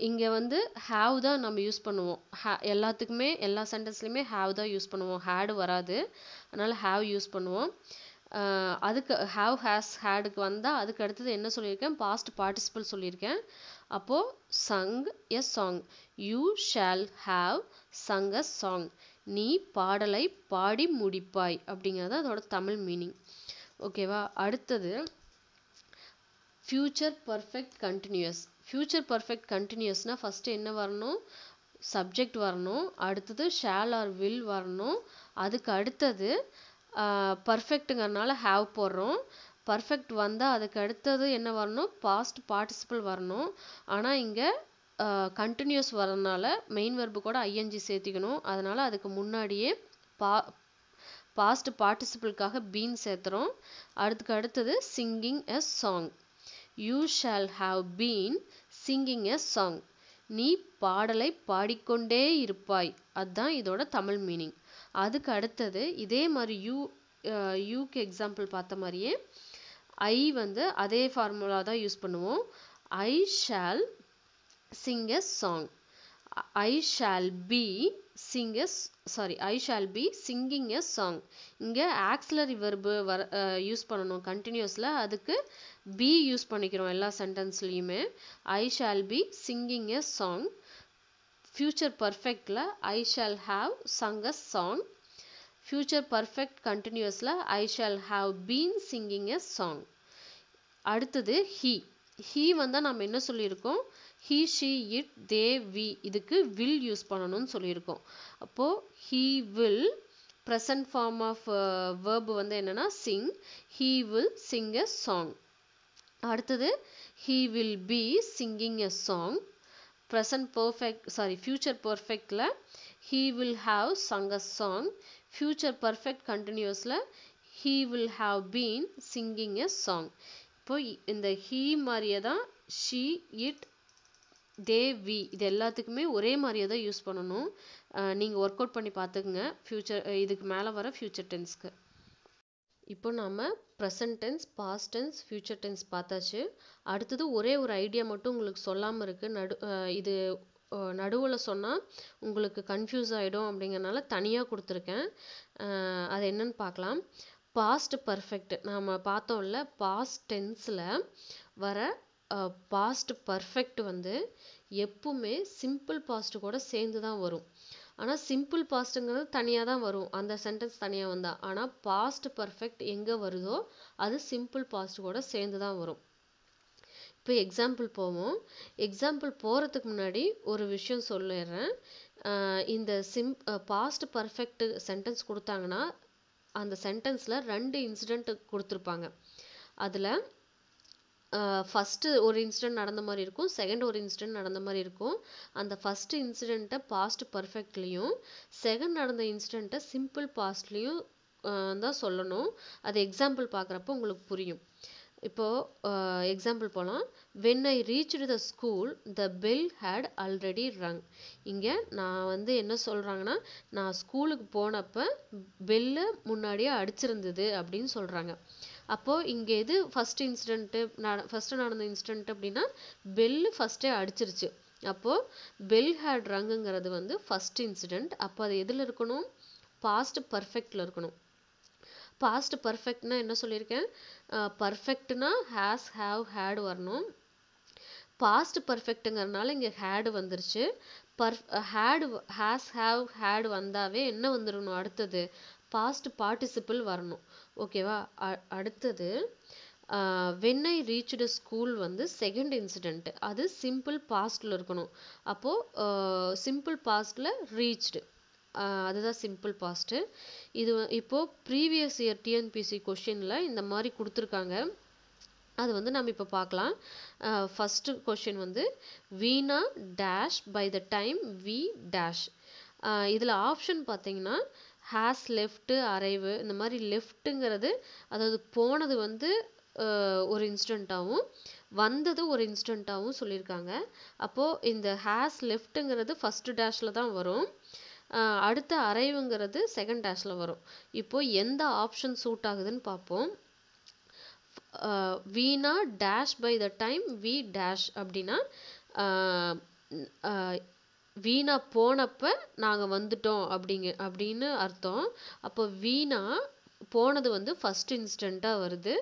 இங்கே வந்து ஹாவ் தான் நம்ம யூஸ் பண்ணுவோம். எல்லாத்துக்குமே எல்லா சென்டென்ஸ்லையுமே ஹாவ் தான் யூஸ் பண்ணுவோம், ஹேடு வராது, அதனால் ஹாவ் யூஸ் பண்ணுவோம். அதுக்கு ஹாவ் ஹேஸ் ஹேடுக்கு வந்தால் அதுக்கு அடுத்தது என்ன சொல்லியிருக்கேன், பாஸ்ட் பார்ட்டிசிபிள் சொல்லியிருக்கேன். அப்போது sung a song, you shall have sung a song. நீ பாடலை பாடி முடிப்பாய் அப்படிங்கிறது அதோட தமிழ் மீனிங். ஓகேவா. அடுத்தது future perfect continuous. Future perfect கண்டினியூஸ்னால் ஃபஸ்ட்டு என்ன வரணும், சப்ஜெக்ட் வரணும். அடுத்தது ஷால் ஆர் வில் வரணும். அதுக்கு அடுத்தது பர்ஃபெக்ட்டுங்கிறனால ஹாவ் போடுறோம். பர்ஃபெக்ட் வந்தால் அதுக்கு அடுத்தது என்ன வரணும், பாஸ்ட் பார்ட்டிசிபிள் வரணும். ஆனால் இங்கே கண்டினியூஸ் வரனால மெயின் வெர்பு கூட ஐஎன்ஜி சேர்த்திக்கணும். அதனால் அதுக்கு முன்னாடியே பாஸ்ட் பார்ட்டிசிபிளுக்காக பீன் சேர்த்துறோம். அதுக்கு அடுத்தது singing a song. You shall have been singing a song. நீ பாடலை பாடிக்கொண்டே இருப்பாய், அதுதான் இதோட தமிழ் மீனிங். அதுக்கு அடுத்தது இதே மாதிரி யூக்கு எக்ஸாம்பிள் பார்த்த மாதிரியே ஐ வந்து அதே ஃபார்முலா தான் யூஸ் பண்ணுவோம். I shall sing a song. I shall be singing a song. இங்கே ஆக்சிலரி வெர்பு யூஸ் பண்ணணும் கண்டினியூஸில், அதுக்கு பி யூஸ் பண்ணிக்கிறோம் எல்லா சென்டென்ஸ்லையுமே. I shall be singing a song. Future பர்ஃபெக்டில் I shall have sung a song. Future perfect கண்டினியூஸில் I shall have been singing a song. அடுத்தது ஹீ வந்தால் நம்ம என்ன சொல்லியிருக்கோம், he she it they we இதுக்கு வில் யூஸ் பண்ணணும்னு சொல்லியிருக்கோம். அப்போது he will present form of verb வந்து என்னென்னா Singh. He will sing a song. அடுத்தது he will be singing a song. Future perfectல he will have sung a song. Future perfect continuousல he will have been singing a song. இப்போ இந்த he மாதிரியே தான் she, it, they, we இது எல்லாத்துக்குமே ஒரே மாதிரியே தான் யூஸ் பண்ணணும். நீங்கள் ஒர்க் அவுட் பண்ணி பார்த்துக்குங்க இதுக்கு மேலே வர ஃபியூச்சர் டென்ஸ்க்கு. இப்போ நாம present tense, past tense, future tense பார்த்தாச்சு. அடுத்தது ஒரே ஒரு ஐடியா மட்டும் உங்களுக்கு சொல்லாமல் இருக்குது. இது நடுவில் சொன்னால் உங்களுக்கு கன்ஃபியூஸ் ஆகிடும் அப்படிங்கிறனால தனியாக கொடுத்துருக்கேன். அது என்னன்னு பார்க்கலாம். பாஸ்ட் பர்ஃபெக்ட் நாம் பார்த்தோம்ல, பாஸ்ட் டென்ஸில் வர பாஸ்ட் பர்ஃபெக்ட் வந்து எப்பவுமே சிம்பிள் பாஸ்ட் கூட சேர்ந்து தான் வரும். ஆனால் சிம்பிள் பாஸ்ட்டுங்கிறது தனியாக தான் வரும், அந்த சென்டென்ஸ் தனியாக வந்தா. ஆனால் பாஸ்ட் பர்ஃபெக்ட் எங்கே வருதோ அது சிம்பிள் பாஸ்ட் கூட சேர்ந்து தான் வரும். இப்போ எக்ஸாம்பிள் போவோம். எக்ஸாம்பிள் போகிறதுக்கு முன்னாடி ஒரு விஷயம் சொல்லிடுறேன். இந்த பாஸ்ட் பர்ஃபெக்ட் சென்டென்ஸ் கொடுத்தாங்கன்னா அந்த சென்டென்ஸில் 2 இன்சிடென்ட் கொடுத்துருப்பாங்க. அதில் ஃபஸ்ட்டு ஒரு இன்சிடென்ட் நடந்த மாதிரி இருக்கும், செகண்ட் ஒரு இன்சிடென்ட் நடந்த மாதிரி இருக்கும். அந்த ஃபஸ்ட்டு இன்சிடெண்ட்டை பாஸ்ட் பர்ஃபெக்ட்லேயும் செகண்ட் நடந்த இன்சிடெண்ட்டை சிம்பிள் பாஸ்ட்லேயும் தான் சொல்லணும். அது எக்ஸாம்பிள் பார்க்குறப்போ உங்களுக்கு புரியும். இப்போது எக்ஸாம்பிள் போகலாம். when I reached the school the bell had already rung. இங்கே நான் வந்து என்ன சொல்கிறாங்கன்னா, நான் ஸ்கூலுக்கு போனப்போ பெல்லு முன்னாடியே அடிச்சிருந்தது அப்படின்னு சொல்கிறாங்க. அப்போது இங்கே எது ஃபஸ்ட்டு நடந்த இன்சிடென்ட் அப்படின்னா பெல்லு ஃபஸ்ட்டே அடிச்சிருச்சு. அப்போது பெல் ஹேட் ரங்குங்கிறது வந்து ஃபஸ்ட் இன்சிடென்ட். அப்போ அது எதில் இருக்கணும்? பாஸ்ட் பர்ஃபெக்டில் இருக்கணும். பாஸ்ட் பர்ஃபெக்ட்னா என்ன சொல்லியிருக்கேன்? பர்ஃபெக்ட்னா ஹேஸ், ஹேவ், ஹேட் வரணும். பாஸ்ட் பர்ஃபெக்ட்டுங்கிறதுனால இங்கே ஹேடு வந்துருச்சு. ஹேஸ், ஹேவ், ஹேட் வந்தாவே என்ன வந்துடணும்? அடுத்தது பாஸ்ட் பார்ட்டிசிபிள் வரணும். ஓகேவா? அடுத்தது when I reached school வந்து செகண்ட் இன்சிடென்ட், அது சிம்பிள் பாஸ்டில் இருக்கணும். அப்போது சிம்பிள் பாஸ்டில் ரீச்டு, அதுதான் சிம்பிள் பாஸ்ட்டு. இது இப்போது ப்ரீவியஸ் இயர் டிஎன்பிசி கொஷினில் இந்த மாதிரி கொடுத்துருக்காங்க. அது வந்து நம்ம இப்போ பார்க்கலாம். ஃபஸ்ட்டு கொஷின் வந்து Veena dash by the time we dash. இதில் ஆப்ஷன் பார்த்தீங்கன்னா ஹேஸ் லெஃப்ட்டு, அரைவு, இந்த மாதிரி லெஃப்ட்டுங்கிறது அதாவது போனது வந்து ஒரு இன்ஸ்டண்ட்டாகவும் வந்தது ஒரு இன்ஸ்டண்ட்டாகவும் சொல்லியிருக்காங்க. அப்போது இந்த ஹேஸ் லெஃப்ட்டுங்கிறது ஃபஸ்ட்டு டேஷில் தான் வரும், அடுத்த அரைவுங்கிறது செகண்ட் டேஷில் வரும். இப்போது எந்த ஆப்ஷன் சூட் ஆகுதுன்னு பார்ப்போம். Veena dash by the time we dash அப்படின்னா வீணா போனப்போ நாங்கள் வந்துட்டோம் அப்படின்னு அர்த்தம். அப்போ வீணா போனது வந்து ஃபஸ்ட் இன்சிடெண்ட்டாக வருது,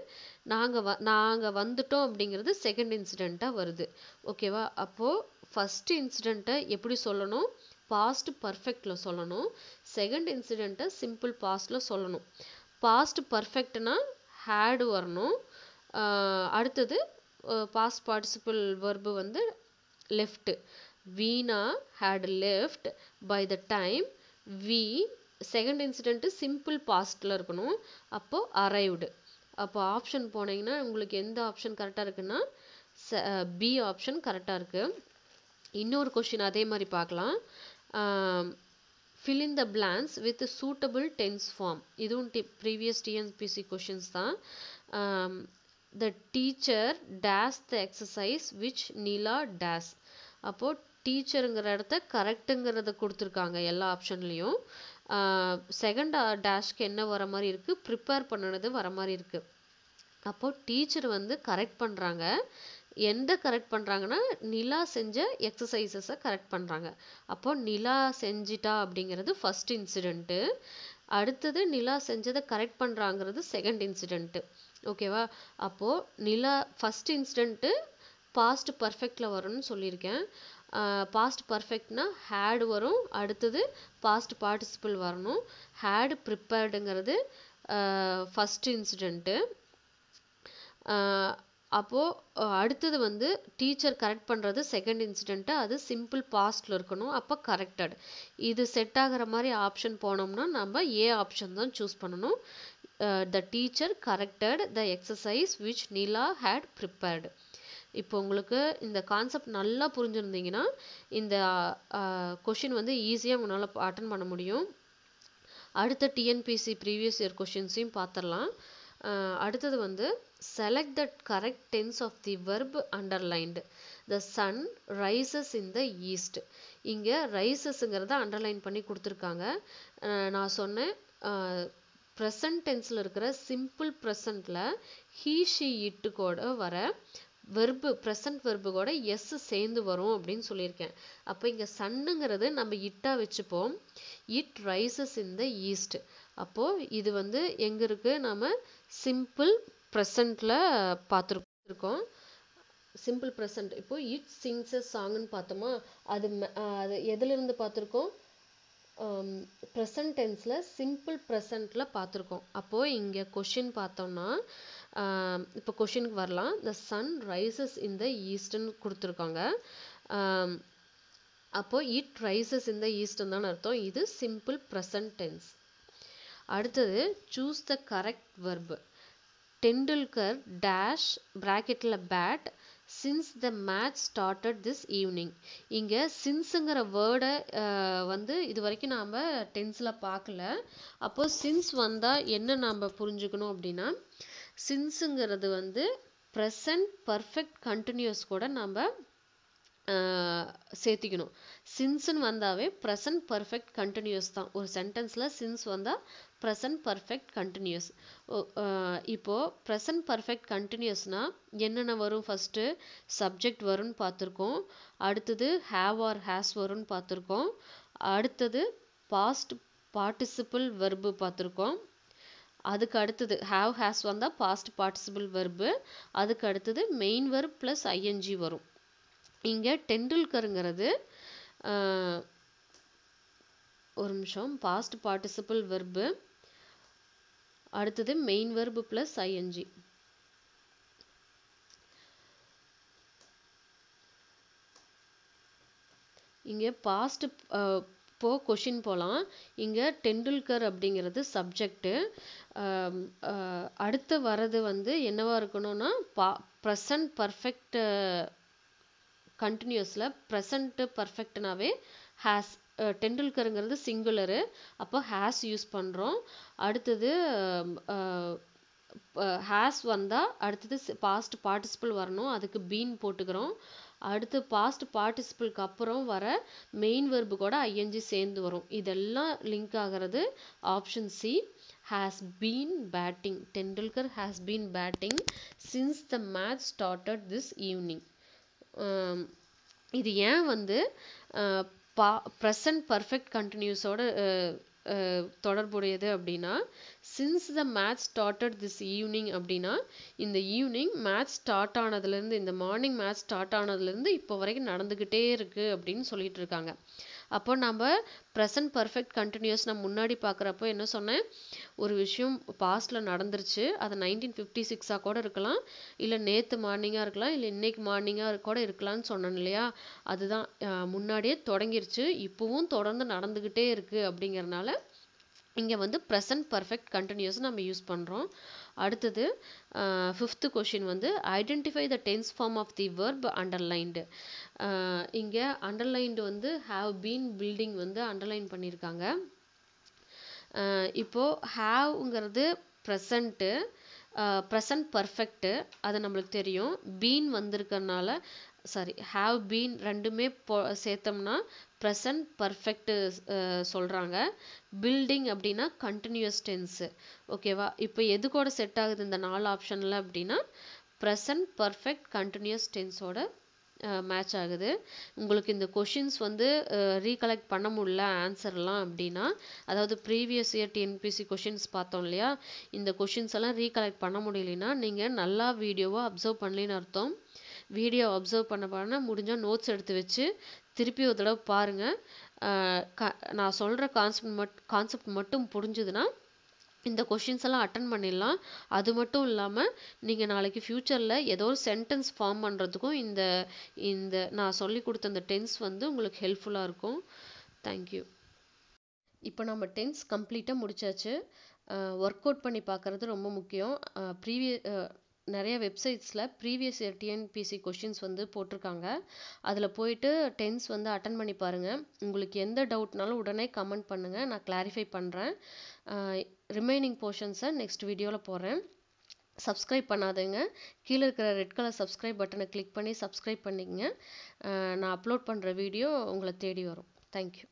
நாங்கள் வந்துட்டோம் அப்படிங்கிறது செகண்ட் இன்சிடெண்ட்டாக வருது. ஓகேவா? அப்போது ஃபஸ்ட்டு இன்சிடெண்ட்டை எப்படி சொல்லணும்? பாஸ்ட் பர்ஃபெக்டில் சொல்லணும். செகண்ட் இன்சிடெண்ட்டை சிம்பிள் பாஸ்டில் சொல்லணும். பாஸ்ட் பர்ஃபெக்ட்னா ஹேடு வரணும். அடுத்தது பாஸ்ட் பார்ட்டிசிபிள் வெர்பு வந்து left. Veena had left by the time we, second incident simple பாஸ்டில் இருக்கணும். அப்போது அரைவ்டு. அப்போ ஆப்ஷன் போனீங்கன்னா உங்களுக்கு எந்த ஆப்ஷன் கரெக்டாக இருக்குன்னா பி ஆப்ஷன் கரெக்டாக இருக்குது. இன்னொரு கொஷின் அதே மாதிரி பார்க்கலாம். fill in the blanks with suitable tense form. இதுவும் previous TNPC questions தான். the teacher dash the exercise which Neela dash. அப்போது டீச்சருங்கிற இடத்த கரெக்டுங்கிறத கொடுத்துருக்காங்க எல்லா ஆப்ஷன்லேயும். செகண்ட் டேஷ்க்கு என்ன வர மாதிரி இருக்குது? ப்ரிப்பேர் பண்ணினது வர மாதிரி இருக்குது. அப்போது டீச்சர் வந்து கரெக்ட் பண்ணுறாங்க. எந்த கரெக்ட் பண்ணுறாங்கன்னா நிலா செஞ்ச எக்ஸசைசஸை கரெக்ட் பண்ணுறாங்க. அப்போது நிலா செஞ்சிட்டா அப்படிங்கிறது ஃபஸ்ட் இன்சிடெண்ட்டு. அடுத்தது நிலா செஞ்சதை கரெக்ட் பண்ணுறாங்கிறது செகண்ட் இன்சிடெண்ட்டு. ஓகேவா? அப்போது நிலா ஃபஸ்ட் இன்சிடெண்ட்டு பாஸ்ட் பர்ஃபெக்டில் வரும்னு சொல்லியிருக்கேன். பாஸ்ட் பர்ஃபெக்ட்னா ஹேடு வரும், அடுத்தது பாஸ்ட் பார்ட்டிசிபிள் வரணும். ஹேடு ப்ரிப்பேர்டுங்கிறது ஃபஸ்ட் இன்சிடெண்ட்டு. அப்போது அடுத்தது வந்து டீச்சர் கரெக்ட் பண்ணுறது செகண்ட் இன்சிடெண்ட்டு, அது சிம்பிள் பாஸ்டில் இருக்கணும். அப்போ கரெக்டட். இது செட் ஆகிற மாதிரி ஆப்ஷன் போனோம்னா நம்ம ஏ ஆப்ஷன் தான் சூஸ் பண்ணணும். The teacher corrected the exercise which Neela had prepared. இப்போ உங்களுக்கு இந்த கான்செப்ட் நல்லா புரிஞ்சிருந்தீங்கன்னா இந்த கொஷின் வந்து ஈஸியாக உங்களால் அட்டன் பண்ண முடியும். அடுத்த டிஎன்பிசி ப்ரீவியஸ் இயர் கொஷின்ஸையும் பார்த்துடலாம். அடுத்தது வந்து select the correct tense of the verb underlined. The sun rises in the east. இங்க risesங்கிறத அண்டர்லைன் பண்ணி கொடுத்துருக்காங்க. நான் சொன்னேன் ப்ரெசன்ட் டென்ஸில் இருக்கிற சிம்பிள் ப்ரெசண்ட்டில் he she it கூட வர வெர்பு ப்ரெசன்ட் வெர்பு கூட எஸ் சேர்ந்து வரும் அப்படின்னு சொல்லியிருக்கேன். அப்போ இங்கே சன்னுங்கிறது நம்ம இட்டாக வச்சுப்போம். It rises in the east. அப்போது இது வந்து எங்கே இருக்குது, நம்ம சிம்பிள் ப்ரெசண்ட்டில் பார்த்துருக்கோம். சிம்பிள் ப்ரெசன்ட் இப்போ இட் சிங்ஸ் அ சாங்னு பார்த்தோமா, அது எதுலேருந்து பார்த்துருக்கோம், ப்ரெசன்ட் டென்ஸில் சிம்பிள் ப்ரெசண்ட்டில் பார்த்துருக்கோம். அப்போது இங்கே கொஷின் பார்த்தோம்னா இப்போ கொஷினுக்கு வரலாம். த சன் ரைசஸ் இன் த ஈஸ்ட்னு கொடுத்துருக்காங்க. அப்போது இட் ரைசஸ் இன் த ஈஸ்ட்னு தான் அர்த்தம். இது சிம்பிள் ப்ரெசன்ட் டென்ஸ். அடுத்தது choose the correct verb. Tendulkar dash ப்ராக்கெட்டில் bat since the match started this evening. இங்கே சின்ஸுங்கிற வேர்டை வந்து இது வரைக்கும் நாம் டென்ஸில் பார்க்கல. அப்போது சின்ஸ் வந்தால் என்ன நாம் புரிஞ்சுக்கணும் அப்படின்னா, சின்ஸுங்கிறது வந்து ப்ரெசன்ட் பர்ஃபெக்ட் கண்டினியூஸ் கூட நாம் சேர்த்திக்கணும். சின்ஸ்ன்னு வந்தாவே ப்ரெசன்ட் பர்ஃபெக்ட் கண்டினியூஸ் தான். ஒரு சென்டென்ஸில் சின்ஸ் வந்தால் ப்ரெசன்ட் பர்ஃபெக்ட் கண்டினியூஸ். இப்போது ப்ரெசன்ட் பர்ஃபெக்ட் கண்டினியூஸ்னால் என்னென்ன வரும், ஃபஸ்ட்டு சப்ஜெக்ட் வரும்னு பார்த்துருக்கோம். அடுத்தது ஹேவ் ஆர் ஹேஸ் வரும்னு பார்த்துருக்கோம். அடுத்தது பாஸ்ட் பார்ட்டிசிபிள் வெர்பு பார்த்துருக்கோம். அதுக்கு அடுத்தது ஹேவ் ஹேஸ் வந்தால் பாஸ்ட் பார்ட்டிசிபிள் வெர்பு. அதுக்கு அடுத்தது மெயின் வெர்ப் ப்ளஸ் ஐஎன்ஜி வரும். இங்கே டெண்டுல்கருங்கிறது ஒரு நிமிஷம், பாஸ்ட் பார்ட்டிசிபிள் வெர்பு, அடுத்தது மெயின் வெர்பு ப்ளஸ் ஐஎன்ஜி. இங்கே பாஸ்ட் இப்போ கொஷின் போகலாம். இங்கே டெண்டுல்கர் அப்படிங்கிறது சப்ஜெக்டு. அடுத்து வர்றது வந்து என்னவா இருக்கணும்னா present perfect கண்டினியூஸில் present பர்ஃபெக்ட்னாவே has. டெண்டுல்கருங்கிறது singular, அப்போ ஹேஸ் யூஸ் பண்ணுறோம். அடுத்தது ஹேஸ் வந்தால் அடுத்தது பாஸ்ட் பார்ட்டிசிபிள் வரணும், அதுக்கு பீன் போட்டுக்கிறோம். அடுத்து பாஸ்ட் பார்ட்டிசிபிளுக்கு அப்புறம் வர மெயின் வெர்பு கூட ஐஎன்ஜி சேர்ந்து வரும். இதெல்லாம் லிங்க் ஆகிறது option C, has been batting. Tendulkar has been batting since the match started this evening. இது ஏன் வந்து ப்ரெசன்ட் பர்ஃபெக்ட் கண்டினியூஸோட தொடர்புடையது அப்படின்னா, since the match started this evening அப்படின்னா இந்த ஈவினிங் மேட்ச் ஸ்டார்ட் ஆனதுலேருந்து, இந்த மார்னிங் மேட்ச் ஸ்டார்ட் ஆனதுலேருந்து இப்போ வரைக்கும் நடந்துக்கிட்டே இருக்குது அப்படின்னு சொல்லிட்டு இருக்காங்க. அப்போ நம்ம ப்ரெசன்ட் பர்ஃபெக்ட் கண்டினியூஸ் நம்ம முன்னாடி பார்க்குறப்போ என்ன சொன்னேன், ஒரு விஷயம் பாஸ்டில் நடந்துருச்சு, அது 1956 கூட இருக்கலாம், இல்லை நேற்று மார்னிங்காக இருக்கலாம், இல்லை இன்னைக்கு மார்னிங்காக கூட இருக்கலாம்னு சொன்னேன் இல்லையா. அதுதான் முன்னாடியே தொடங்கிருச்சு, இப்போவும் தொடர்ந்து நடந்துக்கிட்டே இருக்குது அப்படிங்கிறனால இங்கே வந்து ப்ரெசன்ட் பர்ஃபெக்ட் கண்டினியூஸ் நம்ம யூஸ் பண்ணுறோம். அடுத்தது 5th கொஷின் வந்து identify the tense form of the verb underlined. இங்கே அண்டர்லைன்டு வந்து ஹாவ் பீன் பில்டிங் வந்து அண்டர்லைன் பண்ணியிருக்காங்க. இப்போது ஹாவ்ங்கிறது ப்ரெசண்ட்டு, ப்ரெசன்ட் பர்ஃபெக்ட்டு, அது நம்மளுக்கு தெரியும். பீன் வந்திருக்கறனால ஹாவ் பீன் ரெண்டுமே சேர்த்தோம்னா ப்ரெசன்ட் பர்ஃபெக்ட்டு சொல்கிறாங்க. பில்டிங் அப்படின்னா கண்டினியூஸ் டென்ஸு. ஓகேவா, இப்போ எது கூட செட் ஆகுது இந்த 4 ஆப்ஷனில் அப்படின்னா ப்ரெசன்ட் பர்ஃபெக்ட் கண்டினியூஸ் டென்ஸோட மேட்ச் ஆகுது. உங்களுக்கு இந்த கொஷின்ஸ் வந்து ரீகலெக்ட் பண்ண முடியல ஆன்சர்லாம் அப்படின்னா, அதாவது ப்ரீவியஸ் இயர் டிஎன்பிசி கொஷின்ஸ் பார்த்தோம் இல்லையா, இந்த கொஷின்ஸ் எல்லாம் ரீகலெக்ட் பண்ண முடியலன்னா நீங்கள் நல்லா வீடியோவை அப்சர்வ் பண்ணலின்னு அர்த்தம். வீடியோ அப்சர்வ் பண்ண முடிஞ்சால் நோட்ஸ் எடுத்து வச்சு திருப்பி ஒரு தடவை பாருங்கள். நான் சொல்கிற கான்செப்ட் மட்டும் புரிஞ்சுதுன்னா இந்த கொஷின்ஸ் எல்லாம் அட்டன் பண்ணிடலாம். அது மட்டும் இல்லாமல் நீங்கள் நாளைக்கு ஃப்யூச்சரில் ஏதோ ஒரு சென்டென்ஸ் ஃபார்ம் பண்ணுறதுக்கும் இந்த நான் சொல்லி கொடுத்த இந்த டென்ஸ் வந்து உங்களுக்கு ஹெல்ப்ஃபுல்லாக இருக்கும். தேங்க்யூ. இப்போ நம்ம டென்ஸ் கம்ப்ளீட்டாக முடிச்சாச்சு. ஒர்க் அவுட் பண்ணி பார்க்குறது ரொம்ப முக்கியம். நிறைய வெப்சைட்ஸில் ப்ரீவியஸ் இயர் டிஎன்பிசி கொஷின்ஸ் வந்து போட்டிருக்காங்க. அதில் போயிட்டு டென்ஸ் வந்து அட்டன் பண்ணி பாருங்கள். உங்களுக்கு எந்த டவுட்னாலும் உடனே கமெண்ட் பண்ணுங்கள், நான் கிளாரிஃபை பண்ணுறேன். ரிமைனிங் போர்ஷன்ஸை நெக்ஸ்ட் வீடியோவில் போடுறேன். சப்ஸ்கிரைப் பண்ணாதீங்க, கீழே இருக்கிற ரெட் கலர் சப்ஸ்கிரைப் பட்டனை கிளிக் பண்ணி சப்ஸ்கிரைப் பண்ணிக்கங்க. நான் அப்லோட் பண்ணுற வீடியோ உங்களை தேடி வரும். தேங்க்யூ.